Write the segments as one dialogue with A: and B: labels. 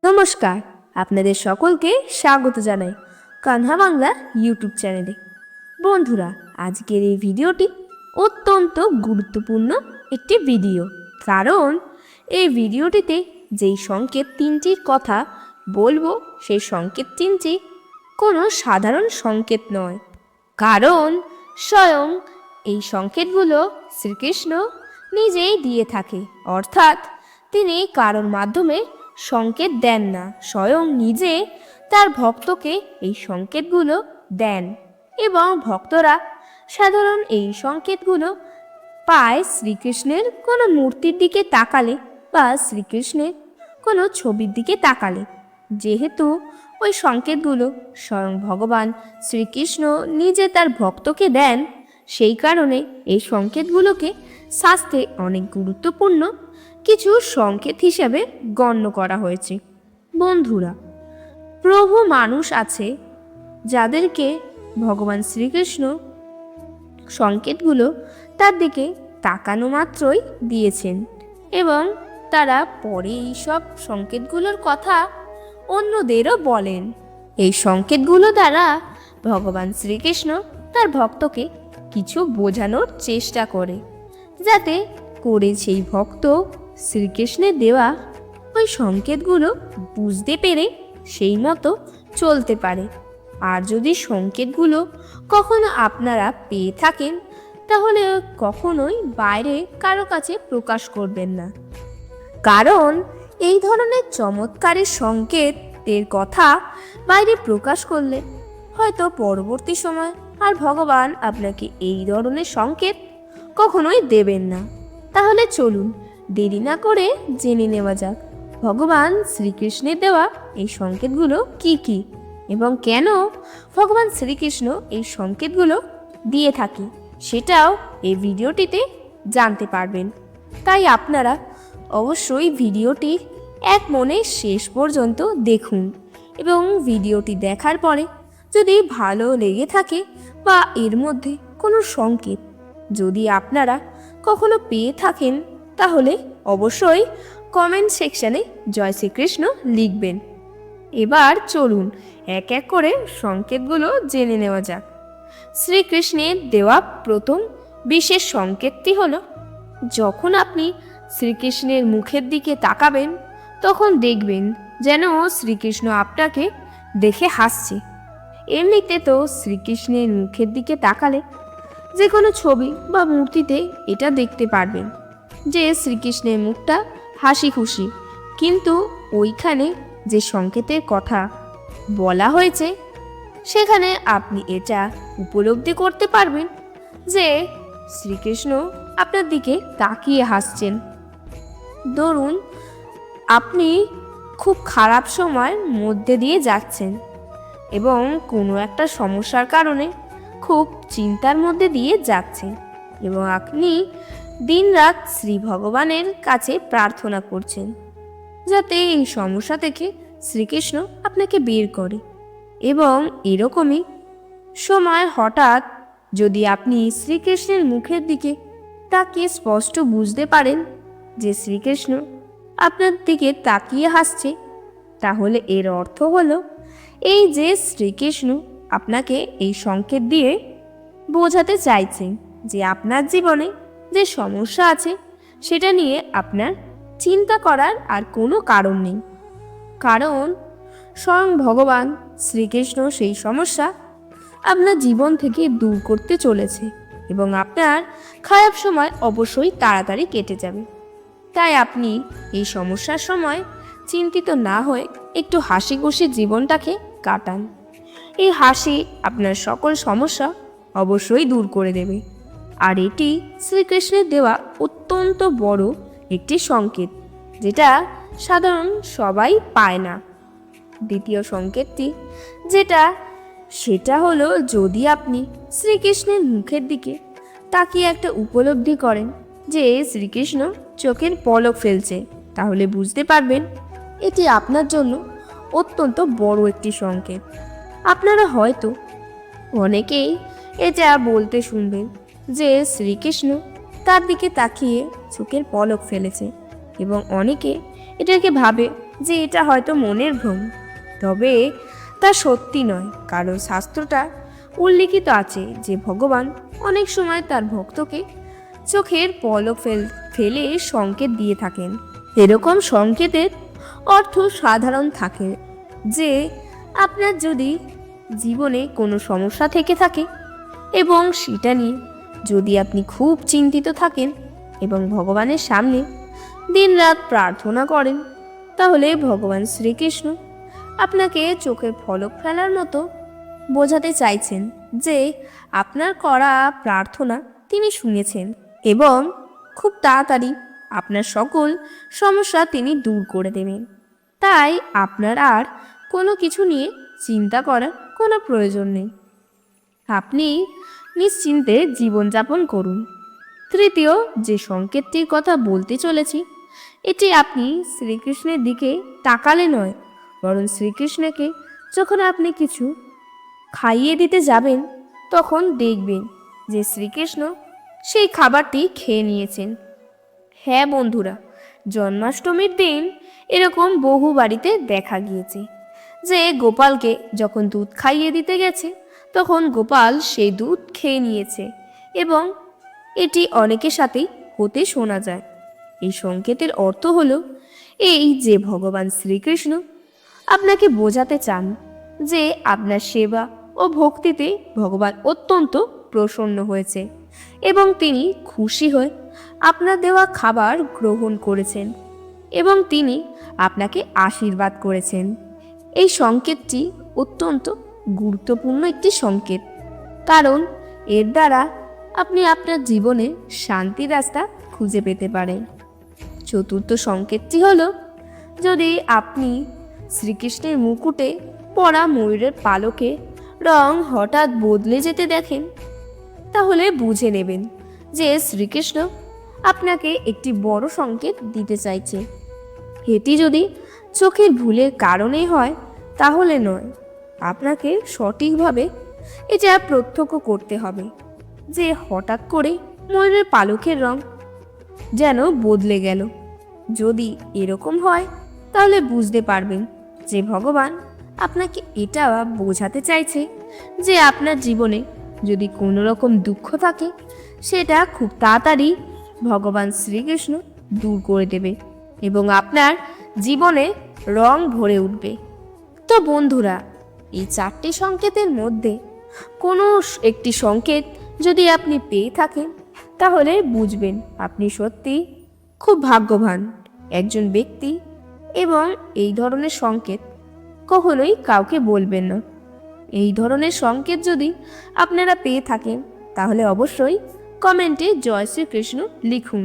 A: নমস্কার, আপনাদের সকলকে স্বাগত জানাই কানহা বাংলা ইউটিউব চ্যানেলে। বন্ধুরা, আজকের এই ভিডিওটি অত্যন্ত গুরুত্বপূর্ণ একটি ভিডিও, কারণ এই ভিডিওটিতে যেই সংকেত তিনটির কথা বলবো সেই সংকেত তিনটি কোনো সাধারণ সংকেত নয়, কারণ স্বয়ং এই সংকেতগুলো শ্রীকৃষ্ণ নিজেই দিয়ে থাকে। অর্থাৎ তিনি কারোর মাধ্যমে সংকেত দেন না, স্বয়ং নিজে তার ভক্তকে এই সংকেতগুলো দেন এবং ভক্তরা সাধারণ এই সংকেতগুলো পায় শ্রীকৃষ্ণের কোনো মূর্তির দিকে তাকালে বা শ্রীকৃষ্ণের কোনো ছবির দিকে তাকালে। যেহেতু ওই সংকেতগুলো স্বয়ং ভগবান শ্রীকৃষ্ণ নিজে তার ভক্তকে দেন, সেই কারণে এই সংকেতগুলোকে শাস্ত্রে অনেক গুরুত্বপূর্ণ কিছু সংকেত হিসেবে গণ্য করা হয়েছে। বন্ধুরা, প্রভু মানুষ আছে যাদেরকে ভগবান শ্রীকৃষ্ণ সংকেতগুলো তার দিকে তাকানো মাত্রই দিয়েছেন এবং তারা পরে এইসব সংকেতগুলোর কথা অন্যদেরও বলেন। এই সংকেতগুলো দ্বারা ভগবান শ্রীকৃষ্ণ তার ভক্তকে কিছু বোঝানোর চেষ্টা করে, যাতে করে সেই ভক্ত শ্রীকৃষ্ণের দেওয়া ওই সংকেতগুলো বুঝতে পেরে সেই মতো চলতে পারে। আর যদি সংকেতগুলো কখনো আপনারা পেয়ে থাকেন, তাহলে কখনোই বাইরে কারো কাছে প্রকাশ করবেন না, কারণ এই ধরনের চমৎকারী সংকেতের কথা বাইরে প্রকাশ করলে হয়তো পরবর্তী সময় আর ভগবান আপনাকে এই ধরনের সংকেত কখনোই দেবেন না। তাহলে চলুন দেরি না করে জেনে নেওয়া যাক ভগবান শ্রীকৃষ্ণের দেওয়া এই সংকেতগুলো কি কি এবং কেন ভগবান শ্রীকৃষ্ণ এই সংকেতগুলো দিয়ে থাকে, সেটাও এই ভিডিওটিতে জানতে পারবেন। তাই আপনারা অবশ্যই ভিডিওটি এক মনে শেষ পর্যন্ত দেখুন এবং ভিডিওটি দেখার পরে যদি ভালো লেগে থাকে বা এর মধ্যে কোনো সংকেত যদি আপনারা কখনো পেয়ে থাকেন, তাহলে অবশ্যই কমেন্ট সেকশানে জয় শ্রীকৃষ্ণ লিখবেন। এবার চলুন এক এক করে সংকেতগুলো জেনে নেওয়া যাক। শ্রীকৃষ্ণের দেওয়া প্রথম বিশেষ সংকেতটি হলো, যখন আপনি শ্রীকৃষ্ণের মুখের দিকে তাকাবেন তখন দেখবেন যেন শ্রীকৃষ্ণ আপনাকে দেখে হাসছে। এমনিতে তো শ্রীকৃষ্ণের মুখের দিকে তাকালে যে কোনো ছবি বা মূর্তিতে এটা দেখতে পারবেন যে শ্রীকৃষ্ণের মুখটা হাসি খুশি, কিন্তু ওইখানে যে সংকেতের কথা বলা হয়েছে সেখানে আপনি এটা উপলব্ধি করতে পারবেন যে শ্রীকৃষ্ণ আপনার দিকে তাকিয়ে হাসছেন। ধরুন আপনি খুব খারাপ সময়ের মধ্যে দিয়ে যাচ্ছেন এবং কোনো একটা সমস্যার কারণে খুব চিন্তার মধ্যে দিয়ে যাচ্ছেন এবং আপনি দিনরাত শ্রী ভগবানের কাছে প্রার্থনা করছেন যাতে এই সমস্যা থেকে শ্রীকৃষ্ণ আপনাকে বের করে। এবং এরকমই সময় হঠাৎ যদি আপনি শ্রীকৃষ্ণের মুখের দিকে তাকিয়ে স্পষ্ট বুঝতে পারেন যে শ্রীকৃষ্ণ আপনার দিকে তাকিয়ে হাসছে, তাহলে এর অর্থ হলো এই যে শ্রীকৃষ্ণ আপনাকে এই সংকেত দিয়ে বোঝাতে চাইছেন যে আপনার জীবনে যে সমস্যা আছে সেটা নিয়ে আপনার চিন্তা করার আর কোনো কারণ নেই, কারণ স্বয়ং ভগবান শ্রীকৃষ্ণ সেই সমস্যা আপনার জীবন থেকে দূর করতে চলেছে এবং আপনার খারাপ সময় অবশ্যই তাড়াতাড়ি কেটে যাবে। তাই আপনি এই সমস্যার সময় চিন্তিত না হয়ে একটু হাসি খুশি জীবনটাকে কাটান। এই হাসি আপনার সকল সমস্যা অবশ্যই দূর করে দেবে, আর এটি শ্রীকৃষ্ণের দেওয়া অত্যন্ত বড় একটি সংকেত, যেটা সাধারণ সবাই পায় না। দ্বিতীয় সংকেতটি সেটা হলো, যদি আপনি শ্রীকৃষ্ণের মুখের দিকে তাকিয়ে একটা উপলব্ধি করেন যে শ্রীকৃষ্ণ চোখের পলক ফেলছে, তাহলে বুঝতে পারবেন এটি আপনার জন্য অত্যন্ত বড় একটি সংকেত। আপনারা হয়তো অনেকেই এটা বলতে শুনবেন যে শ্রীকৃষ্ণ তার দিকে তাকিয়ে চোখের পলক ফেলেছে এবং অনেকে এটাকে ভাবে যে এটা হয়তো মনের ভ্রম, তবে তা সত্যি নয়, কারণ শাস্ত্রটা উল্লিখিত আছে যে ভগবান অনেক সময় তার ভক্তকে চোখের পলক ফেলে সংকেত দিয়ে থাকেন। এরকম সংকেতের অর্থ সাধারণ থাকে যে আপনার যদি জীবনে কোনো সমস্যা থেকে থাকে এবং সেটা নিয়ে যদি আপনি খুব চিন্তিত থাকেন এবং ভগবানের সামনে দিনরাত প্রার্থনা করেন, তাহলে ভগবান শ্রীকৃষ্ণ আপনাকে চোখের পলক ফেলার মতো বোঝাতে চাইছেন যে আপনার করা প্রার্থনা তিনি শুনেছেন এবং খুব তাড়াতাড়ি আপনার সকল সমস্যা তিনি দূর করে দেবেন। তাই আপনার আর কোনো কিছু নিয়ে চিন্তা করার কোনো প্রয়োজন নেই। আপনি নিশ্চিন্তে জীবনযাপন করুন। তৃতীয় যে সংকেতটির কথা বলতে চলেছি, এটি আপনি শ্রীকৃষ্ণের দিকে তাকালে নয়, বরং শ্রীকৃষ্ণকে যখন আপনি কিছু খাইয়ে দিতে যাবেন, তখন দেখবেন যে শ্রীকৃষ্ণ সেই খাবারটি খেয়ে নিয়েছেন। হ্যাঁ বন্ধুরা, জন্মাষ্টমীর দিন এরকম বহু বাড়িতে দেখা গিয়েছে যে গোপালকে যখন দুধ খাইয়ে দিতে গেছে, তখন গোপাল সেই দুধ খেয়ে নিয়েছে এবং এটি অনেকের সাথেই হতে শোনা যায়। এই সংকেতের অর্থ হলো এই যে ভগবান শ্রীকৃষ্ণ আপনাকে বোঝাতে চান যে আপনার সেবা ও ভক্তিতে ভগবান অত্যন্ত প্রসন্ন হয়েছে এবং তিনি খুশি হয়ে আপনার দেওয়া খাবার গ্রহণ করেছেন এবং তিনি আপনাকে আশীর্বাদ করেছেন। এই সংকেতটি অত্যন্ত গুরুত্বপূর্ণ একটি সংকেত, কারণ এর দ্বারা আপনি আপনার জীবনে শান্তির রাস্তা খুঁজে পেতে পারেন। চতুর্থ সংকেতটি হলো, যদি আপনি শ্রীকৃষ্ণের মুকুটে পরা ময়ূরের পালকে রং হঠাৎ বদলে যেতে দেখেন, তাহলে বুঝে নেবেন যে শ্রীকৃষ্ণ আপনাকে একটি বড় সংকেত দিতে চাইছে। এটি যদি চোখের ভুলের কারণেই হয় তাহলে নয়, আপনাকে সঠিকভাবে এটা প্রত্যক্ষ করতে হবে যে হঠাৎ করে ময়ূরের পালকের রং যেন বদলে গেল। যদি এরকম হয় তাহলে বুঝতে পারবেন যে ভগবান আপনাকে এটা বোঝাতে চাইছে যে আপনার জীবনে যদি কোনো রকম দুঃখ থাকে, সেটা খুব তাড়াতাড়ি ভগবান শ্রীকৃষ্ণ দূর করে দেবে এবং আপনার জীবনে রং ভরে উঠবে। তো বন্ধুরা, এই চারটি সংকেতের মধ্যে কোনো একটি সংকেত যদি আপনি পেয়ে থাকেন, তাহলে বুঝবেন আপনি সত্যি খুব ভাগ্যবান একজন ব্যক্তি এবং এই ধরনের সংকেত কখনোই কাউকে বলবেন না। এই ধরনের সংকেত যদি আপনারা পেয়ে থাকেন, তাহলে অবশ্যই কমেন্টে জয় শ্রীকৃষ্ণ লিখুন।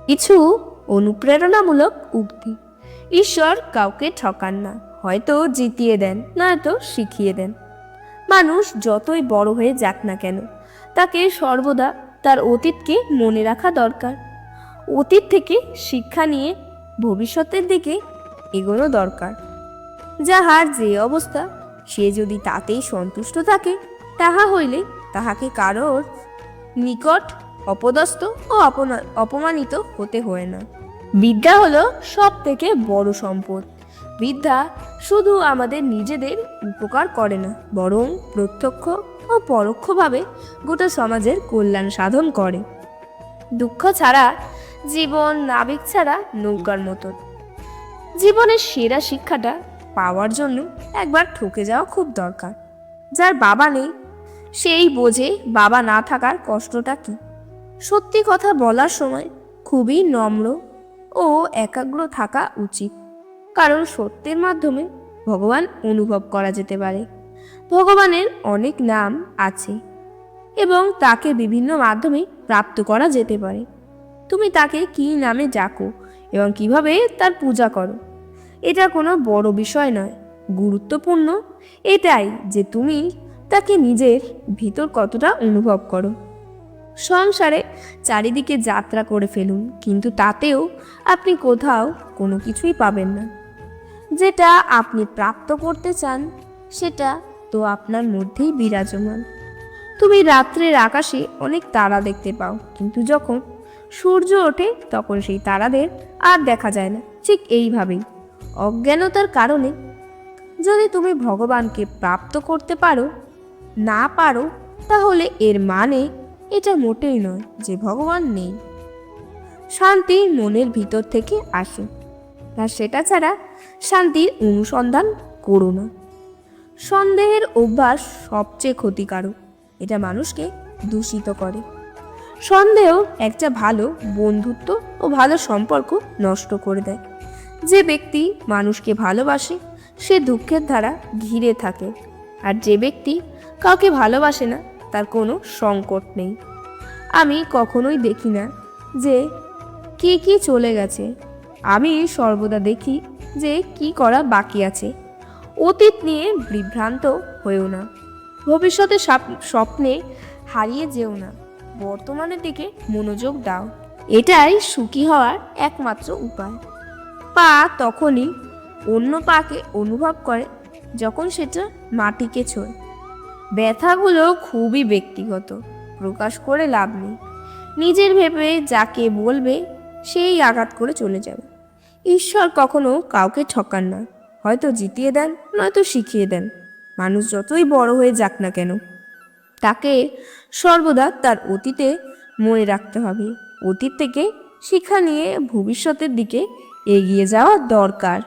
A: কিছু অনুপ্রেরণামূলক উক্তি। ঈশ্বর কাউকে ঠকান না, হয়তো জিতিয়ে দেন, নয়তো শিখিয়ে দেন। মানুষ যতই বড় হয়ে যাক না কেন, তাকে সর্বদা তার অতীতকে মনে রাখা দরকার। অতীত থেকে শিক্ষা নিয়ে ভবিষ্যতের দিকে এগোনো দরকার। যাহার যে অবস্থা, সে যদি তাতেই সন্তুষ্ট থাকে, তাহা হইলে তাহাকে কারোর নিকট অপদস্থ ও অপমানিত হতে হয় না। বিদ্যা হলো সব থেকে বড় সম্পদ। বিদ্যা শুধু আমাদের নিজেদের উপকার করে না, বরং প্রত্যক্ষ ও পরোক্ষভাবে গোটা সমাজের কল্যাণ সাধন করে। দুঃখ ছাড়া জীবন নাবিক ছাড়া নৌকার মতন। জীবনের সেরা শিক্ষাটা পাওয়ার জন্য একবার ঠকে যাওয়া খুব দরকার। যার বাবা নেই সেই বোঝে বাবা না থাকার কষ্টটা কি। সত্যি কথা বলার সময় খুবই নম্র ও একাগ্র থাকা উচিত, কারণ সত্যের মাধ্যমে ভগবান অনুভব করা যেতে পারে। ভগবানের অনেক নাম আছে এবং তাকে বিভিন্ন মাধ্যমে প্রাপ্ত করা যেতে পারে। তুমি তাকে কী নামে ডাকো এবং কিভাবে তার পূজা করো, এটা কোনো বড় বিষয় নয়। গুরুত্বপূর্ণ এটাই যে তুমি তাকে নিজের ভিতর কতটা অনুভব করো। সংসারে চারিদিকে যাত্রা করে ফেলুন, কিন্তু তাতেও আপনি কোথাও কোনো কিছুই পাবেন না। যেটা আপনি প্রাপ্ত করতে চান সেটা তো আপনার মধ্যেই বিরাজমান। তুমি রাত্রের আকাশে অনেক তারা দেখতে পাও, কিন্তু যখন সূর্য ওঠে তখন সেই তারাদের আর দেখা যায় না। ঠিক এইভাবেই অজ্ঞানতার কারণে। যদি তুমি ভগবানকে প্রাপ্ত করতে পারো না পারো, তাহলে এর মানে এটা মোটেই নয় যে ভগবান নেই। শান্তি মনের ভিতর থেকে আসে, আর সেটা ছাড়া শান্তির অনুসন্ধান করো না। সন্দেহের অভ্যাস সবচেয়ে ক্ষতিকারক, এটা মানুষকে দূষিত করে। সন্দেহ একটা ভালো বন্ধুত্ব ও ভালো সম্পর্ক নষ্ট করে দেয়। যে ব্যক্তি মানুষকে ভালোবাসে সে দুঃখের দ্বারা ঘিরে থাকে, আর যে ব্যক্তি কাউকে ভালোবাসে না তার কোনো সংকট নেই। আমি কখনোই দেখি না যে কে কি চলে গেছে, আমি সর্বদা দেখি যে কি করা বাকি আছে। অতীত নিয়ে বিভ্রান্ত হয়েও না, ভবিষ্যতে স্বপ্নে হারিয়ে যেও না, বর্তমানের দিকে মনোযোগ দাও। এটাই সুখী হওয়ার একমাত্র উপায়। পা তখনই অন্য পাকে অনুভব করে যখন সেটা মাটিকে ছোঁয়। ব্যথাগুলো খুবই ব্যক্তিগত, প্রকাশ করে লাভ নেই। নিজের ভেবে যাকে বলবে সেই আঘাত করে চলে যাবে। ঈশ্বর কখনো কাউকে ঠকান না, হয়তো জিতিয়ে দেন, নয়তো শিখিয়ে দেন। মানুষ যতই বড় হয়ে যাক না কেন, তাকে সর্বদা তার অতীতে মনে রাখতে হবে। অতীত থেকে শিক্ষা নিয়ে ভবিষ্যতের দিকে এগিয়ে যাওয়া দরকার।